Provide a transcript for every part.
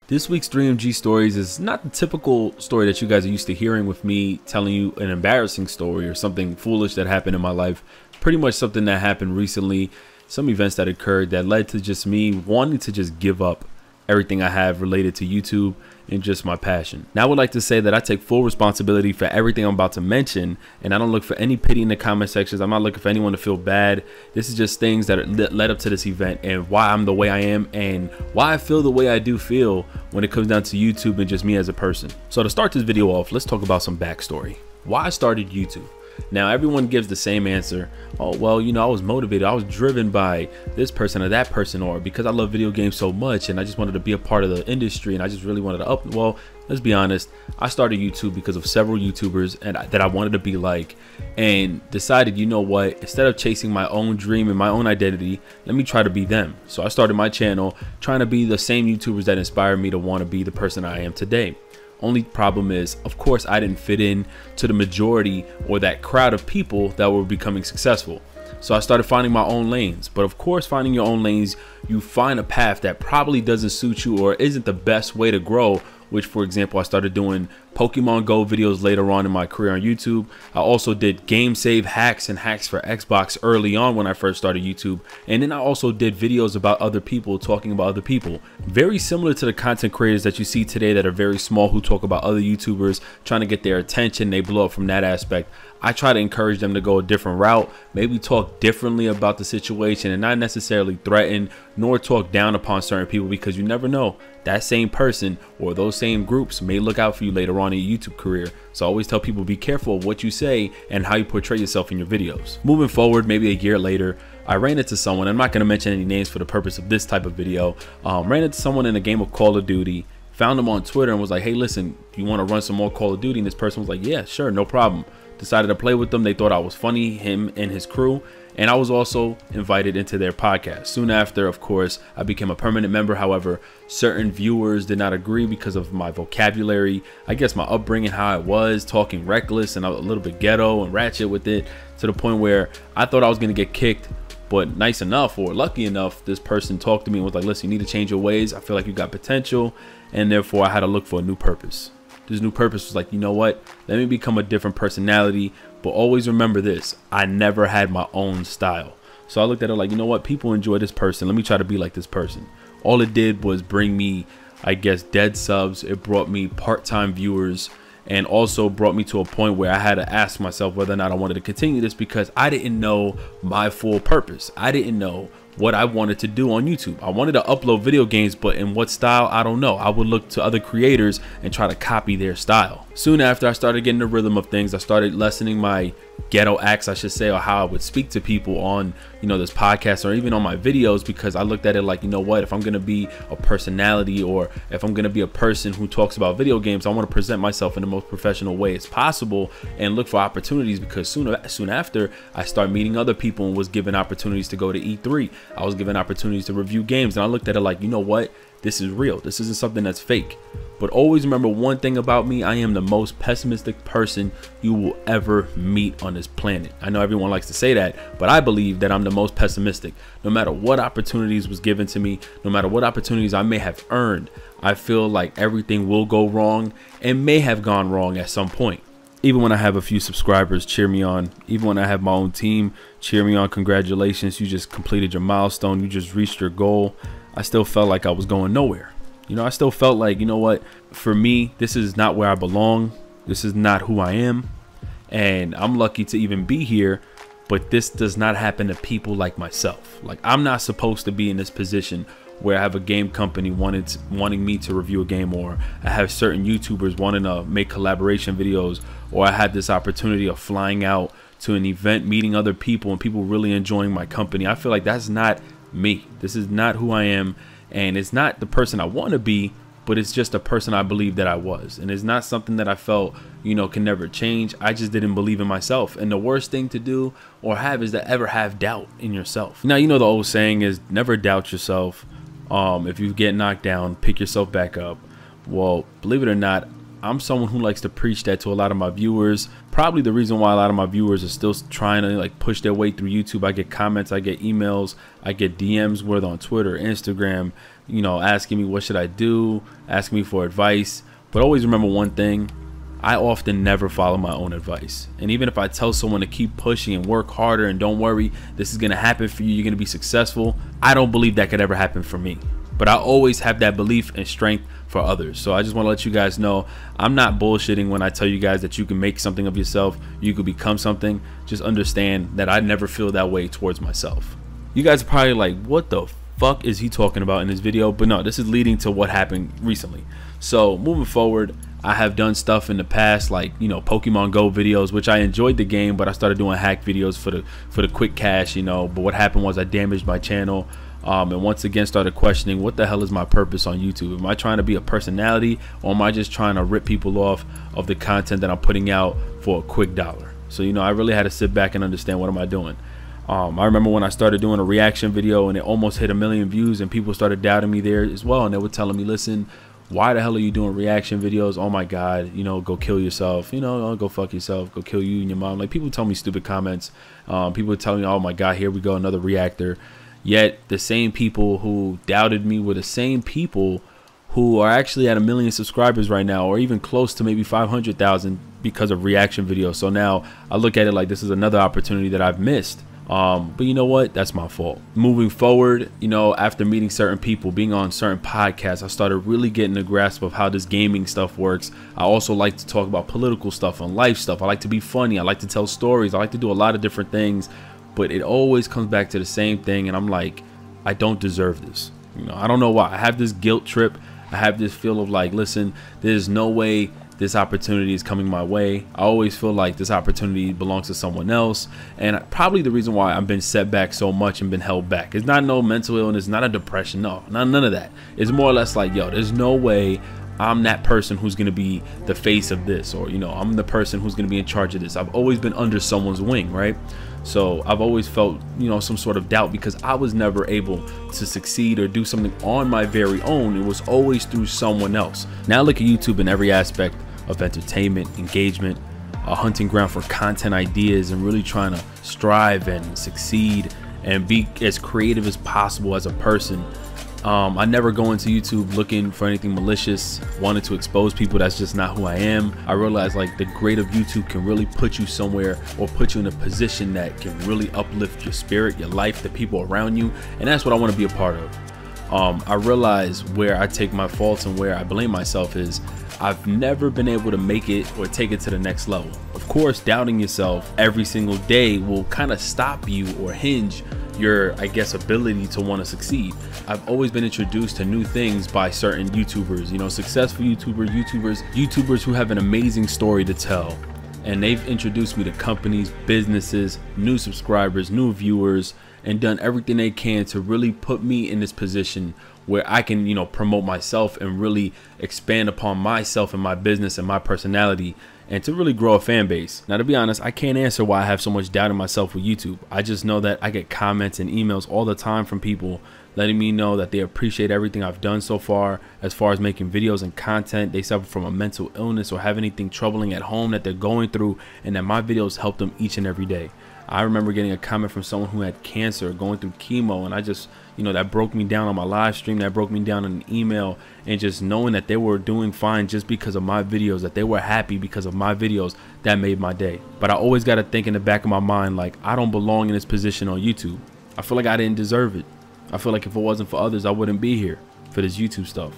This week's 3MG Stories is not the typical story that you guys are used to hearing with me telling you an embarrassing story or something foolish that happened in my life. Pretty much something that happened recently, some events that occurred that led to just me wanting to just give up everything I have related to YouTube and just my passion. Now I would like to say that I take full responsibility for everything I'm about to mention, and I don't look for any pity in the comment sections. I'm not looking for anyone to feel bad. This is just things that led up to this event and why I'm the way I am and why I feel the way I do feel when it comes down to YouTube and just me as a person. So to start this video off, let's talk about some backstory. Why I started YouTube. Now everyone gives the same answer. Oh, well, you know, I was motivated. I was driven by this person or that person, or because I love video games so much and I just wanted to be a part of the industry and I just really wanted to Well, let's be honest. I started YouTube because of several YouTubers that I wanted to be like, and decided, you know what, instead of chasing my own dream and my own identity, let me try to be them. So I started my channel trying to be the same YouTubers that inspired me to want to be the person I am today. Only problem is, of course, I didn't fit in to the majority or that crowd of people that were becoming successful. So I started finding my own lanes. But of course, finding your own lanes, you find a path that probably doesn't suit you or isn't the best way to grow. Which, for example, I started doing Pokemon Go videos later on in my career on YouTube. I also did game save hacks and hacks for Xbox early on when I first started YouTube. And then I also did videos about other people, talking about other people. Very similar to the content creators that you see today that are very small, who talk about other YouTubers, trying to get their attention. They blow up from that aspect. I try to encourage them to go a different route, maybe talk differently about the situation and not necessarily threaten nor talk down upon certain people, because you never know, that same person or those same groups may look out for you later on in your YouTube career. So I always tell people, be careful of what you say and how you portray yourself in your videos. Moving forward, maybe a year later, I ran into someone. I'm not going to mention any names for the purpose of this type of video. Ran into someone in a game of Call of Duty, found him on Twitter and was like, hey, listen, do you want to run some more Call of Duty? And this person was like, yeah, sure, no problem. Decided to play with them. They thought I was funny, him and his crew, and I was also invited into their podcast. Soon after, of course, I became a permanent member. However, certain viewers did not agree because of my vocabulary, I guess my upbringing, how I was talking reckless and a little bit ghetto and ratchet with it, to the point where I thought I was going to get kicked. But nice enough, or lucky enough, this person talked to me and was like, listen, you need to change your ways. I feel like you got potential, and therefore I had to look for a new purpose. This new purpose was like, you know what, let me become a different personality. But always remember this, I never had my own style. So I looked at it like, you know what, people enjoy this person, let me try to be like this person. All it did was bring me, I guess, dead subs. It brought me part-time viewers, and also brought me to a point where I had to ask myself whether or not I wanted to continue this, because I didn't know my full purpose. I didn't know what I wanted to do on YouTube. I wanted to upload video games, but in what style, I don't know. I would look to other creators and try to copy their style. Soon after, I started getting the rhythm of things. I started lessening my ghetto acts, I should say, or how I would speak to people on, you know, this podcast or even on my videos, because I looked at it like, you know what, if I'm going to be a personality, or if I'm going to be a person who talks about video games, I want to present myself in the most professional way as possible and look for opportunities, because soon after, I start meeting other people and was given opportunities to go to E3. I was given opportunities to review games, and I looked at it like, you know what, this is real. This isn't something that's fake. But always remember one thing about me, I am the most pessimistic person you will ever meet on this planet. I know everyone likes to say that, but I believe that I'm the most pessimistic. No matter what opportunities was given to me, no matter what opportunities I may have earned, I feel like everything will go wrong and may have gone wrong at some point. Even when I have a few subscribers cheer me on, even when I have my own team cheer me on, congratulations, you just completed your milestone, you just reached your goal, I still felt like I was going nowhere. You know, I still felt like, you know what, for me, this is not where I belong. This is not who I am. And I'm lucky to even be here. But this does not happen to people like myself. Like, I'm not supposed to be in this position where I have a game company wanting me to review a game, or I have certain YouTubers wanting to make collaboration videos, or I had this opportunity of flying out to an event, meeting other people, and people really enjoying my company. I feel like that's not me. This is not who I am. And it's not the person I want to be, but it's just a person I believe that I was. And it's not something that I felt, you know, can never change. I just didn't believe in myself. And the worst thing to do or have is to ever have doubt in yourself. Now, you know, the old saying is never doubt yourself. If you get knocked down, pick yourself back up. Well, believe it or not, I'm someone who likes to preach that to a lot of my viewers. Probably the reason why a lot of my viewers are still trying to like push their way through YouTube. I get comments, I get emails, I get DMs, whether on Twitter, Instagram, you know, asking me what should I do, asking me for advice. But always remember one thing: I often never follow my own advice. And even if I tell someone to keep pushing and work harder and don't worry, this is gonna happen for you, you're gonna be successful, I don't believe that could ever happen for me. But I always have that belief and strength for others. So I just want to let you guys know, I'm not bullshitting when I tell you guys that you can make something of yourself, you could become something. Just understand that I never feel that way towards myself. You guys are probably like, what the fuck is he talking about in this video? But no, this is leading to what happened recently. So moving forward, I have done stuff in the past, like, you know, Pokemon Go videos, which I enjoyed the game, but I started doing hack videos for the quick cash, you know. But what happened was I damaged my channel. And once again started questioning, what the hell is my purpose on YouTube? Am I trying to be a personality, or am I just trying to rip people off of the content that I'm putting out for a quick dollar? So, you know, I really had to sit back and understand, what am I doing? I remember when I started doing a reaction video and it almost hit 1 million views, and people started doubting me there as well. And they were telling me, listen, why the hell are you doing reaction videos? Oh my God, you know, go kill yourself, you know, go fuck yourself, go kill you and your mom. Like, people tell me stupid comments. People were telling me, oh my God, here we go, another reactor. Yet the same people who doubted me were the same people who are actually at 1 million subscribers right now, or even close to maybe 500,000 because of reaction videos. So now I look at it like this is another opportunity that I've missed. But you know what? That's my fault. Moving forward, you know, after meeting certain people, being on certain podcasts, I started really getting a grasp of how this gaming stuff works. I also like to talk about political stuff and life stuff. I like to be funny. I like to tell stories. I like to do a lot of different things. But it always comes back to the same thing, and I'm like, I don't deserve this. You know, I don't know why. I have this guilt trip. I have this feel of like, listen, there's no way this opportunity is coming my way. I always feel like this opportunity belongs to someone else. And probably the reason why I've been set back so much and been held back. It's not no mental illness, not a depression, no, none of that. It's more or less like, yo, there's no way I'm that person who's going to be the face of this, or, you know, I'm the person who's going to be in charge of this. I've always been under someone's wing, right? So I've always felt, you know, some sort of doubt because I was never able to succeed or do something on my very own. It was always through someone else. Now look at YouTube in every aspect of entertainment, engagement, a hunting ground for content ideas, and really trying to strive and succeed and be as creative as possible as a person. I never go into YouTube looking for anything malicious, wanting to expose people. That's just not who I am. I realize like the great of YouTube can really put you somewhere, or put you in a position that can really uplift your spirit, your life, the people around you. And that's what I want to be a part of. I realize where I take my faults and where I blame myself is I've never been able to make it or take it to the next level. Of course, doubting yourself every single day will kind of stop you or hinge your, I guess, ability to want to succeed. I've always been introduced to new things by certain YouTubers, you know, successful YouTubers who have an amazing story to tell. And they've introduced me to companies, businesses, new subscribers, new viewers, and done everything they can to really put me in this position where I can, you know, promote myself and really expand upon myself and my business and my personality, and to really grow a fan base. Now, to be honest, I can't answer why I have so much doubt in myself with YouTube. I just know that I get comments and emails all the time from people letting me know that they appreciate everything I've done so far as making videos and content. They suffer from a mental illness or have anything troubling at home that they're going through, and that my videos help them each and every day. I remember getting a comment from someone who had cancer, going through chemo, and I just, you know, that broke me down on my live stream, that broke me down in an email, and just knowing that they were doing fine just because of my videos, that they were happy because of my videos, that made my day. But I always got to think in the back of my mind, like, I don't belong in this position on YouTube. I feel like I didn't deserve it. I feel like if it wasn't for others, I wouldn't be here for this YouTube stuff.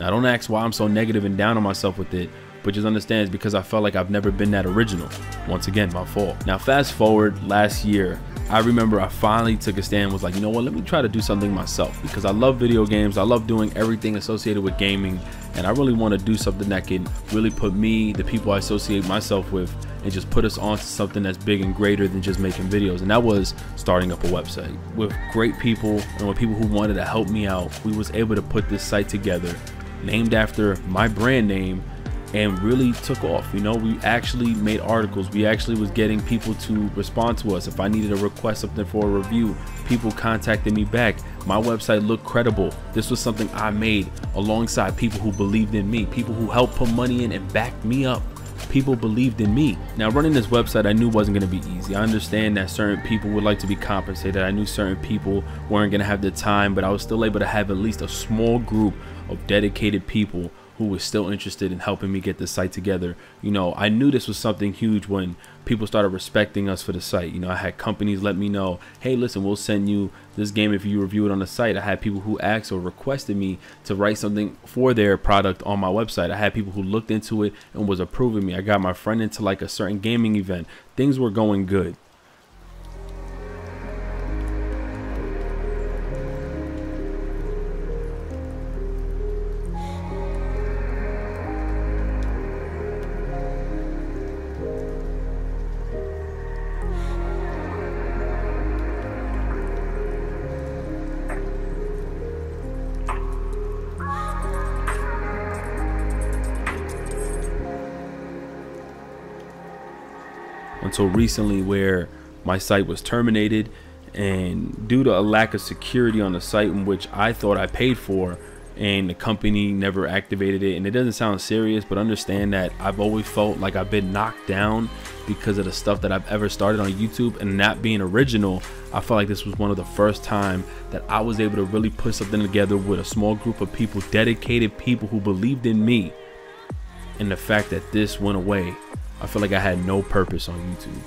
Now, don't ask why I'm so negative and down on myself with it, but just understand it's because I felt like I've never been that original. Once again, my fault. Now, fast forward last year, I remember I finally took a stand, was like, you know what, let me try to do something myself, because I love video games. I love doing everything associated with gaming, and I really want to do something that can really put me, the people I associate myself with, and just put us on to something that's big and greater than just making videos. And that was starting up a website with great people, and with people who wanted to help me out. We was able to put this site together, named after my brand name, and really took off. You know, we actually made articles. We actually was getting people to respond to us. If I needed to request something for a review, people contacted me back. My website looked credible. This was something I made alongside people who believed in me, people who helped put money in and backed me up people believed in me. Now, running this website I knew wasn't going to be easy. I understand that certain people would like to be compensated. I knew certain people weren't going to have the time, but I was still able to have at least a small group of dedicated people who was still interested in helping me get the site together. You know, I knew this was something huge when people started respecting us for the site. You know, I had companies let me know, hey, listen, we'll send you this game if you review it on the site. I had people who asked or requested me to write something for their product on my website. I had people who looked into it and was approving me. I got my friend into like a certain gaming event. Things were going good. Until recently, where my site was terminated, and due to a lack of security on the site, in which I thought I paid for, and the company never activated it. And it doesn't sound serious, but understand that I've always felt like I've been knocked down because of the stuff that I've ever started on YouTube, and not being original. I felt like this was one of the first time that I was able to really put something together with a small group of people, dedicated people who believed in me. And the fact that this went away, I feel like I had no purpose on YouTube.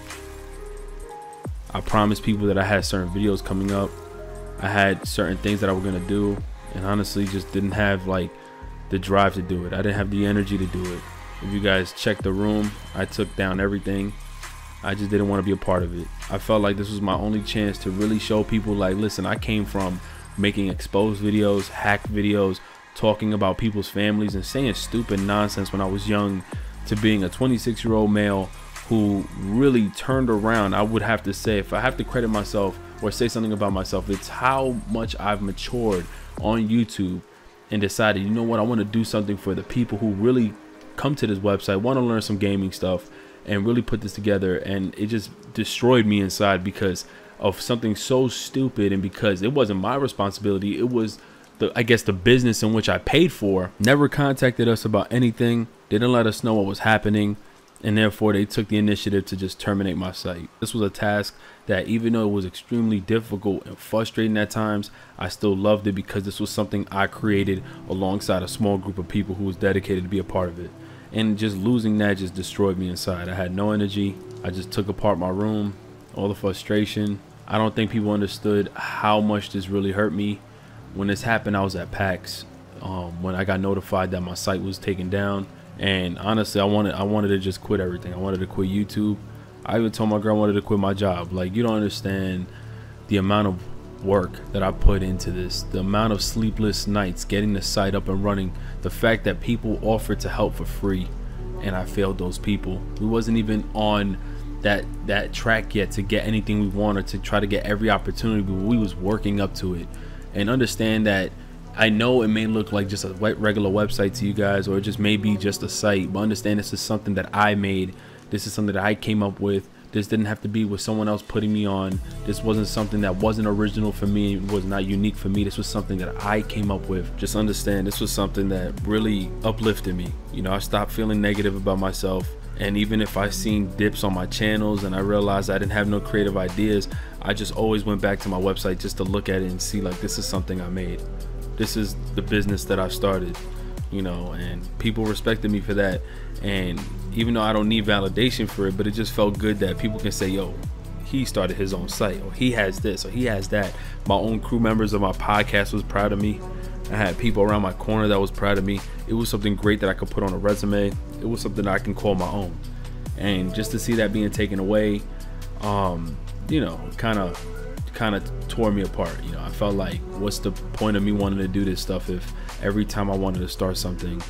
I promised people that I had certain videos coming up. I had certain things that I was gonna do, and honestly just didn't have like the drive to do it. I didn't have the energy to do it. If you guys check the room, I took down everything. I just didn't want to be a part of it. I felt like this was my only chance to really show people, like, listen, I came from making exposed videos, hack videos, talking about people's families and saying stupid nonsense when I was young, to being a 26-year-old male who really turned around. I would have to say, if I have to credit myself or say something about myself, it's how much I've matured on YouTube and decided, you know what, I want to do something for the people who really come to this website, want to learn some gaming stuff, and really put this together. And it just destroyed me inside because of something so stupid, and because it wasn't my responsibility. It was I guess the business in which I paid for never contacted us about anything. They didn't let us know what was happening, and therefore they took the initiative to just terminate my site. This was a task that, even though it was extremely difficult and frustrating at times, I still loved it because this was something I created alongside a small group of people who was dedicated to be a part of it. And just losing that just destroyed me inside. I had no energy. I just took apart my room, all the frustration. I don't think people understood how much this really hurt me. When this happened, I was at PAX when I got notified that my site was taken down, and honestly, I wanted to just quit everything. I wanted to quit YouTube. I even told my girl I wanted to quit my job. Like, you don't understand the amount of work that I put into this, the amount of sleepless nights getting the site up and running, the fact that people offered to help for free, and I failed those people. We wasn't even on that track yet to get anything we wanted, to try to get every opportunity, but we was working up to it. And understand that I know it may look like just a regular website to you guys, or it just may be just a site, but understand this is something that I made. This is something that I came up with. This didn't have to be with someone else putting me on. This wasn't something that wasn't original for me. It was not unique for me. This was something that I came up with. Just understand, this was something that really uplifted me. You know, I stopped feeling negative about myself. And even if I seen dips on my channels and I realized I didn't have no creative ideas, I just always went back to my website just to look at it and see, like, this is something I made. This is the business that I've started, you know, and people respected me for that. And even though I don't need validation for it, but it just felt good that people can say, yo, he started his own site, or he has this, or he has that. My own crew members of my podcast was proud of me. I had people around my corner that was proud of me. It was something great that I could put on a resume. It was something that I can call my own. And just to see that being taken away, you know, kind of tore me apart. You know, I felt like, what's the point of me wanting to do this stuff if every time I wanted to start something,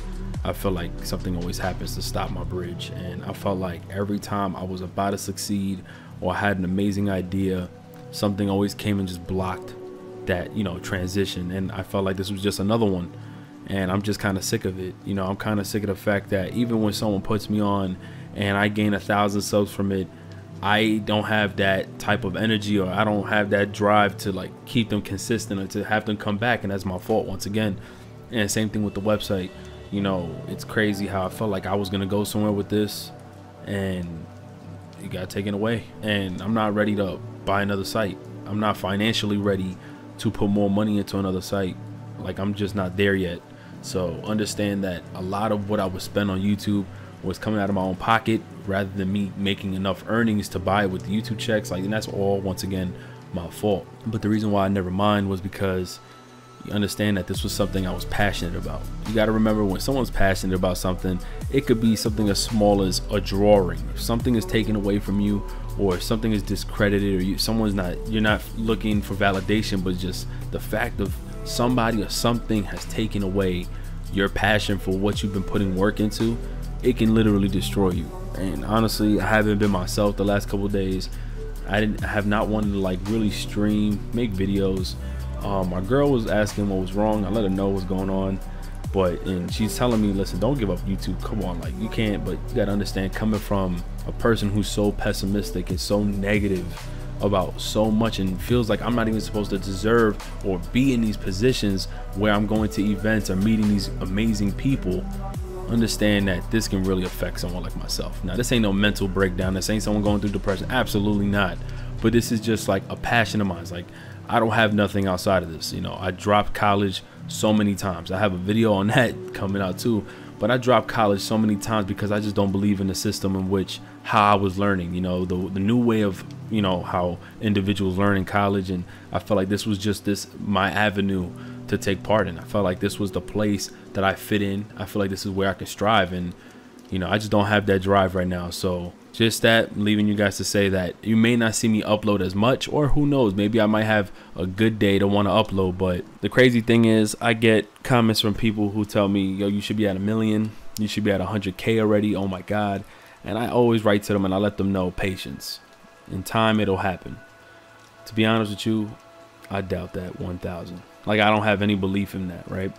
I felt like something always happens to stop my bridge. And I felt like every time I was about to succeed or I had an amazing idea, something always came and just blocked that, you know, transition. And I felt like this was just another one, and I'm just kind of sick of it. You know, I'm kind of sick of the fact that even when someone puts me on and I gain 1,000 subs from it, I don't have that type of energy, or I don't have that drive to like keep them consistent or to have them come back, and that's my fault once again. And same thing with the website. You know, it's crazy how I felt like I was gonna go somewhere with this, and it got taken away. And I'm not ready to buy another site. I'm not financially ready to put more money into another site. Like, I'm just not there yet. So understand that a lot of what I would spend on YouTube was coming out of my own pocket rather than me making enough earnings to buy it with the YouTube checks. Like, and that's all, once again, my fault. But the reason why I never mind was because you understand that this was something I was passionate about. You got to remember, when someone's passionate about something, it could be something as small as a drawing. If something is taken away from you, or something is discredited, or you're not looking for validation, but just the fact of somebody or something has taken away your passion for what you've been putting work into, it can literally destroy you. And honestly, I haven't been myself the last couple of days. I have not wanted to like really stream, make videos. My girl was asking what was wrong. I let her know what's going on, and she's telling me, listen, don't give up YouTube. Come on, like, you can't. But you gotta understand, coming from a person who's so pessimistic and so negative about so much, and feels like I'm not even supposed to deserve or be in these positions where I'm going to events or meeting these amazing people, understand that this can really affect someone like myself. Now, this ain't no mental breakdown. This ain't someone going through depression. Absolutely not. But this is just like a passion of mine. It's like, I don't have nothing outside of this. You know, I dropped college so many times. I have a video on that coming out too. But I dropped college so many times because I just don't believe in the system in which how I was learning, you know, the new way of, you know, how individuals learn in college. And I felt like this was just my avenue to take part in. I felt like this was the place that I fit in. I feel like this is where I can strive. And, you know, I just don't have that drive right now. So just that, leaving you guys to say that you may not see me upload as much, or who knows, maybe I might have a good day to want to upload. But the crazy thing is, I get comments from people who tell me, yo, you should be at 1 million. You should be at 100K already. Oh my God. And I always write to them and I let them know, patience. In time, it'll happen. To be honest with you, I doubt that 1,000. Like, I don't have any belief in that, right?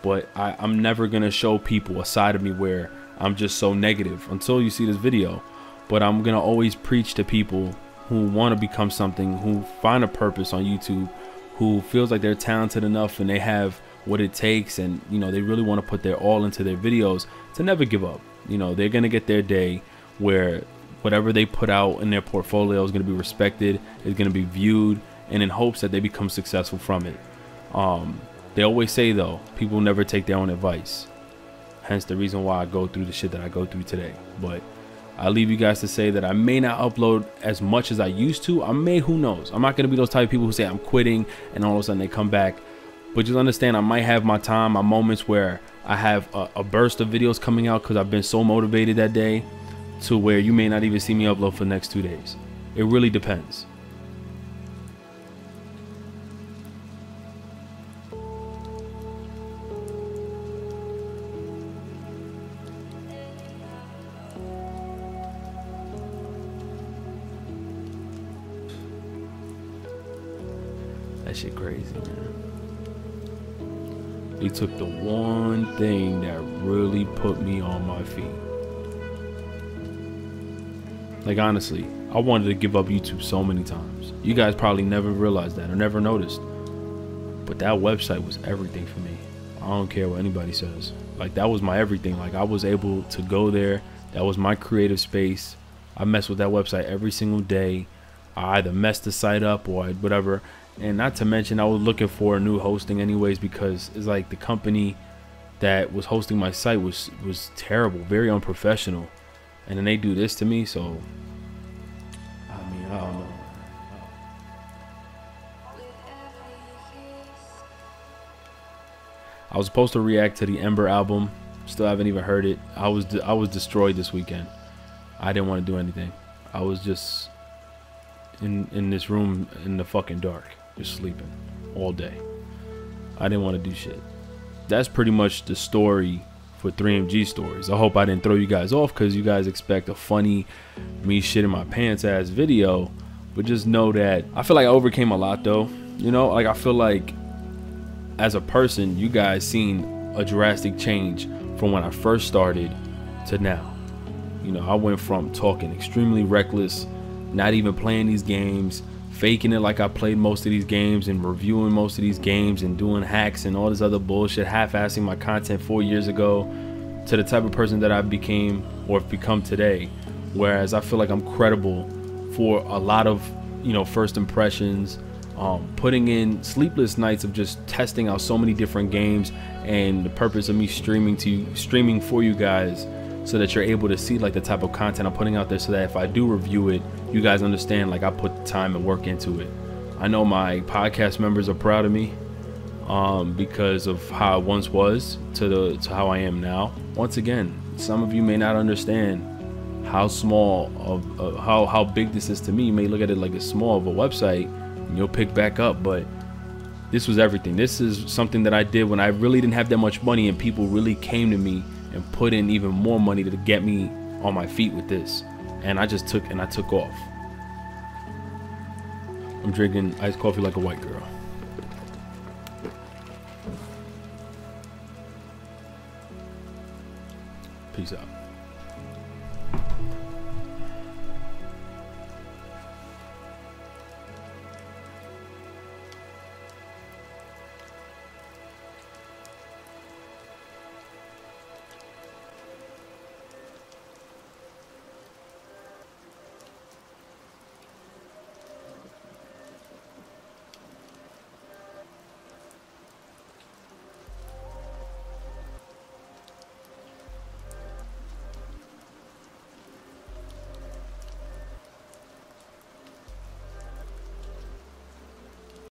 But I'm never going to show people a side of me where I'm just so negative until you see this video. But I'm going to always preach to people who want to become something, who find a purpose on YouTube, who feels like they're talented enough and they have what it takes, and, you know, they really want to put their all into their videos, to never give up. You know, they're going to get their day where whatever they put out in their portfolio is going to be respected, is going to be viewed, and in hopes that they become successful from it. They always say, though, people never take their own advice. Hence the reason why I go through the shit that I go through today. But I leave you guys to say that I may not upload as much as I used to. I may, who knows? I'm not going to be those type of people who say I'm quitting and all of a sudden they come back. But just understand, I might have my time, my moments where I have a burst of videos coming out because I've been so motivated that day, to where you may not even see me upload for the next 2 days. It really depends. That shit crazy, man. He took the one thing that really put me on my feet. Like, honestly, I wanted to give up YouTube so many times. You guys probably never realized that or never noticed. But that website was everything for me. I don't care what anybody says. Like, that was my everything. Like, I was able to go there. That was my creative space. I messed with that website every single day. I either messed the site up or whatever. And not to mention, I was looking for a new hosting anyways, because it's like the company that was hosting my site was terrible, very unprofessional. And then they do this to me, so I mean, I don't know. I was supposed to react to the Ember album. Still haven't even heard it. I was destroyed this weekend. I didn't want to do anything. I was just in this room in the fucking dark, just sleeping all day. I didn't want to do shit. That's pretty much the story for 3MG Stories. I hope I didn't throw you guys off, because you guys expect a funny me shitting my pants ass video. But just know that I feel like I overcame a lot, though. You know, like, I feel like as a person, you guys seen a drastic change from when I first started to now. You know, I went from talking extremely reckless, not even playing these games, faking it like I played most of these games and reviewing most of these games and doing hacks and all this other bullshit, half-assing my content 4 years ago, to the type of person that I became or have become today. Whereas I feel like I'm credible for a lot of, you know, first impressions, putting in sleepless nights of just testing out so many different games, and the purpose of me streaming for you guys, so that you're able to see like the type of content I'm putting out there, so that if I do review it, you guys understand like I put the time and work into it. I know my podcast members are proud of me, because of how I once was to how I am now. Once again, some of you may not understand how small of how big this is to me. You may look at it like it's small of a website and you'll pick back up, but this was everything. This is something that I did when I really didn't have that much money, and people really came to me and put in even more money to get me on my feet with this, and I just took off. I'm drinking iced coffee like a white girl. Peace out.